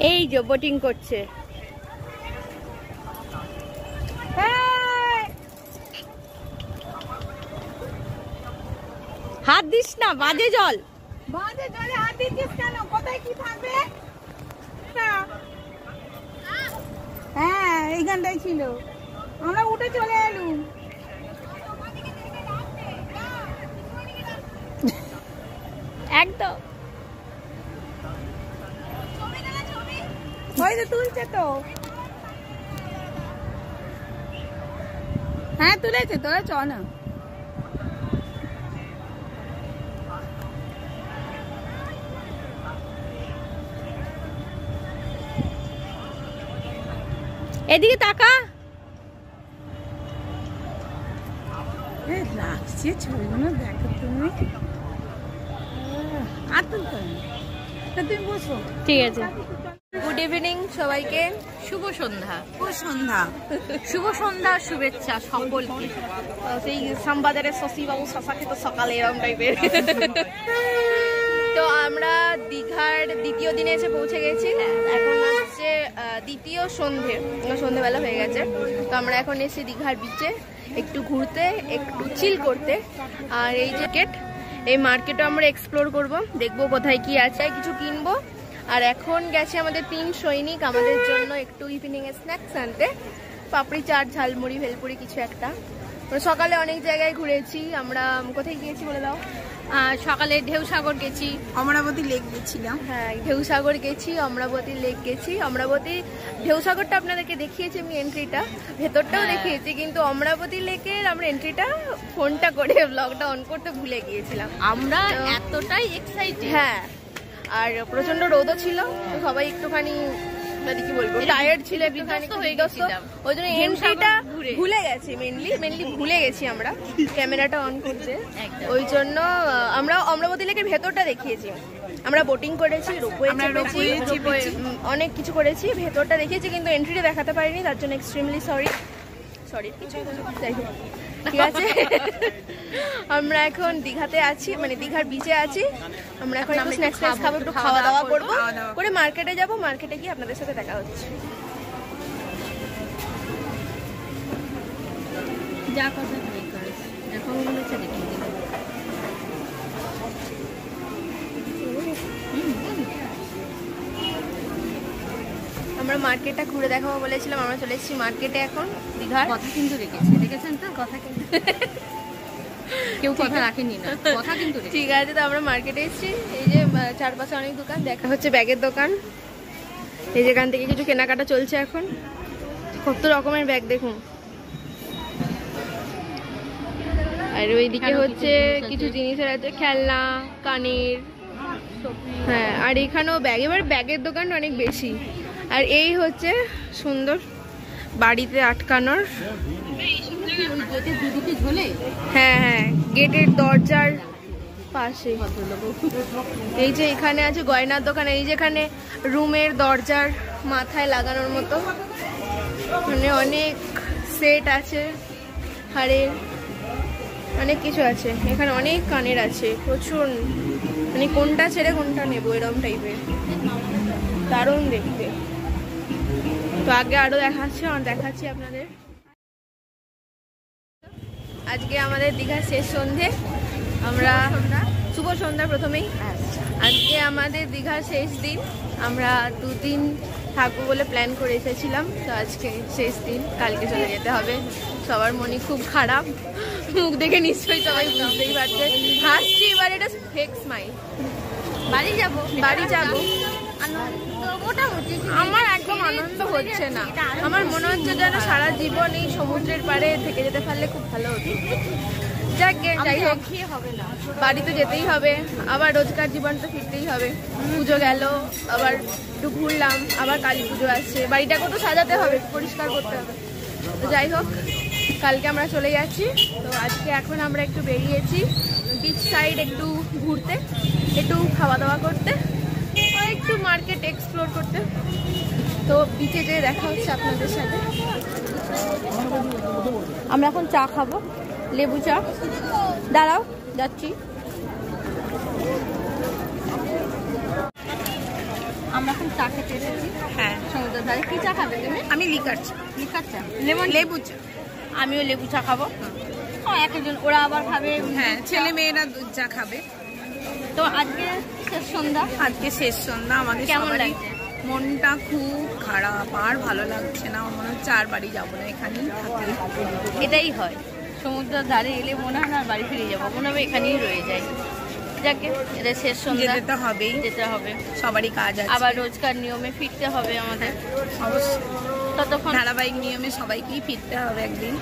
এই যে বোটিং করছে। হাত দিস না, বাজে জল। বাজে জলে হাত দিচ্ছিস কেন? কোথায় কি থাকবে? হ্যাঁ, এইখানটাই ছিল, আমরা উঠে চলে এলুম। একদম ওই যে তুলছে তো। হ্যাঁ তুলেছে, তোরা চ না। এদিকে তাকা। লাগছে ছবিগুলো, দেখো তুমি। আর তুলতে তুমি বসো, ঠিক আছে। গুড ইভিনিং সবাইকে, শুভ সন্ধ্যা। শুভ সন্ধ্যা। শুভেচ্ছা সকলকে। সেই সাম্বাদারের শশী বাবু শশা খেতে সকালে এরকম টাইপের। তো আমরা দীঘার দ্বিতীয় দিনে এসে পৌঁছে গেছি। এখন হচ্ছে দ্বিতীয় সন্ধেবেলা হয়ে গেছে। তো আমরা এখন এসেছি দীঘার বিচে একটু ঘুরতে, একটু চিল করতে। আর এই যে এই মার্কেটও আমরা এক্সপ্লোর করব, দেখবো কোথায় কি আছে, কিছু কিনবো। আর এখন গেছে আমাদের 3 সৈনিক আমাদের জন্য একটু ইভিনিং এ স্ন্যাক্স আনতে, পাপড়ি চাট, ঝালমুড়ি, ভেলপুরি কিছু একটা। সকালে অনেক জায়গায় ঘুরেছি আমরা। কোথায় গিয়েছি বলে দাও? সকালে ঢেউসাগর গেছি, অমরাবতী লেক গেছিলাম। হ্যাঁ, ঢেউসাগর গেছি, অমরাবতী লেক গেছি। অমরাবতী ঢেউসাগরটা আপনাদেরকে দেখিয়েছি আমি, এন্ট্রিটা, ভেতরটাও দেখিয়েছি, কিন্তু অমরাবতী লেকের আমরা এন্ট্রিটা ফোনটা করে ব্লগটা অন করতে ভুলে গিয়েছিলাম। আমরা এতটাই এক্সাইটেড। হ্যাঁ, আর প্রচন্ড রোদও ছিল, সবাই একটুখানি কি বলবো টায়ার্ড ছিল, একটুখানি হয়ে গেছিলাম, ওই জন্য এন্ট্রিটা ভুলে গেছি। মেনলি ভুলে গেছি আমরা ক্যামেরাটা অন করতে। ওই জন্য আমরা অমরাবতী লেকের ভেতরটা দেখিয়েছি। আমরা বোটিং করেছি, রোপওয়ে চেপেছি, অনেক কিছু করেছি, ভেতরটা দেখিয়েছি, কিন্তু এন্ট্রিটা দেখাতে পারিনি, তার জন্য এক্সট্রিমলি সরি। ঠিক আছে। আমরা এখন দীঘাতে আছি, মানে দীঘার বিচে আছি। আমরা এখন একটু স্ন্যাক্স খাবো, একটু খাওয়া দাওয়া করবো, করে মার্কেটে যাবো। মার্কেটে গিয়ে আপনাদের সাথে দেখা হচ্ছে। যা কথা এখন বলেছে দেখি। আমরা মার্কেটটা ঘুরে দেখাবো বলেছিলাম, আমরা চলে এসেছি মার্কেটে এখন দীঘার। কথা কিন্তু রেখেছে, দেখেছেন তো? কথা কিন্তু কেউ কথা রাখেনি না, কথা কিন্তু ঠিক আছে। তো আমরা মার্কেটে এসেছি, এই যে চারপাশে অনেক দোকান দেখা হচ্ছে, ব্যাগের দোকান, এই যেখান থেকে কিছু কেনাকাটা চলছে এখন। কত রকমের ব্যাগ দেখুন। আর ওইদিকে হচ্ছে কিছু জিনিসের আছে, খেলনা, কানের, হ্যাঁ। আর এখানেও ব্যাগ, এবার ব্যাগের দোকানটা অনেক বেশি। আর এই হচ্ছে সুন্দর বাড়িতে আটকানোর, হ্যাঁ হ্যাঁ, গেটের দরজার পাশে। এই যে এখানে আছে গয়নার দোকান, এই যেখানে রুমের দরজার মাথায় লাগানোর মতো, মানে অনেক সেট আছে, হাড়ের অনেক কিছু আছে এখানে, অনেক কানের আছে প্রচুর, মানে কোনটা ছেড়ে কোনটা নেবো এরকম টাইপের, দারুণ দেখতে। তো আগে আরো দেখাচ্ছি আপনাদের। আজকে আমাদের দীঘার শেষ সন্ধে, আমরা শুভ সন্ধ্যা প্রথমেই। আজকে আমাদের দীঘার শেষ দিন, আমরা 2 দিন থাকবো বলে প্ল্যান করে এসেছিলাম। তো আজকে শেষ দিন, কালকে চলে যেতে হবে। সবার মনে খুব খারাপ, মুখ দেখে নিশ্চয়ই সবাই বুঝতেই পারছে। হাসছি, এবার এটা ফেক স্মাইল। বাড়ি যাবো। আমার একদম আনন্দ হচ্ছে না, আমার মনে হচ্ছে যেন সারা জীবন এই সমুদ্রের পাড়ে থেকে যেতে পারলে খুব ভালো হতো। যাই হোক, হবে না, বাড়িতে যেতেই হবে, আবার রোজকার জীবন তো ফিরতেই হবে। পুজো গেল, আবার একটু ঘুরলাম, আবার কালী পুজো আসছে, বাড়িটাকে তো সাজাতে হবে, পরিষ্কার করতে হবে। তো যাই হোক, কালকে আমরা চলে যাচ্ছি। তো আজকে এখন আমরা একটু বেরিয়েছি বিচ সাইড, একটু ঘুরতে, একটু খাওয়া দাওয়া করতে, আর একটু মার্কেট এক্সপ্লোর করতে। তো বিচে যেয়ে দেখা হচ্ছে আপনাদের সাথে। আমরা এখন চা খাবো, লেবু চা। দাঁড়াও, যাচ্ছি। আমরা এখন চা খেতে এসেছি হ্যাঁ, সমুদ্রের ধারে। কি চা খাবে তুমি? আমি লিকার চা, লিকার চা, লেবু চা। আমিও লেবু চা খাবো। এক একজন ওরা আবার খাবে। হ্যাঁ, ছেলে মেয়েরা দুধ চা খাবে। তো আজকে শেষ সন্ধ্যা, আজকে শেষ সন্ধ্যা, আমাদের কেমন সবারই লাগছে? মনটা খুব খারাপ, আর ভালো লাগছে না। আমার মনে হচ্ছে আর বাড়ি যাবো না, এখানেই থাকি। এটাই হয় সমুদ্রের ধারে এলে মনে হয় না আর বাড়ি ফিরে যাবো, মনে হবে এখানেই রয়ে যায়। যাকে এটা শেষ সন্ধ্যা, যেতে তো হবেই, যেতে হবে। সবারই কাজ আছে। আবার রোজকার নিয়মে ফিরতে হবে আমাদের। অবশ্যই ততক্ষণ ধারাবাহিক নিয়মে সবাইকেই ফিরতে হবে একদিন।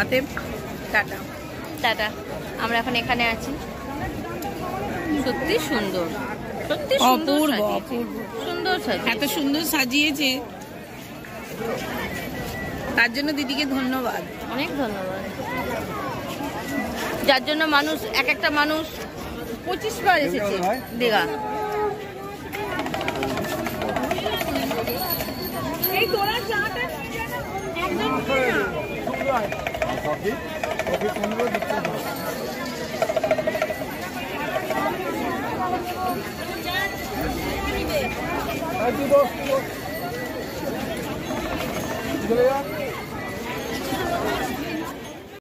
অতএব টাটা। টাটা। আমরা এখন এখানে আছি। সত্যি সুন্দর, সত্যি সুন্দর অপূর্ব, সাজিয়েছে। অপূর্ব। সুন্দর সাজিয়েছে। এত সুন্দর সাজিয়েছে, তার জন্য দিদিকে ধন্যবাদ। অনেক ধন্যবাদ। যার জন্য মানুষ, এক একটা মানুষ 25 বার এসেছে দীঘা। এই তোরা চাটা একদম Hadi dostum. Buraya.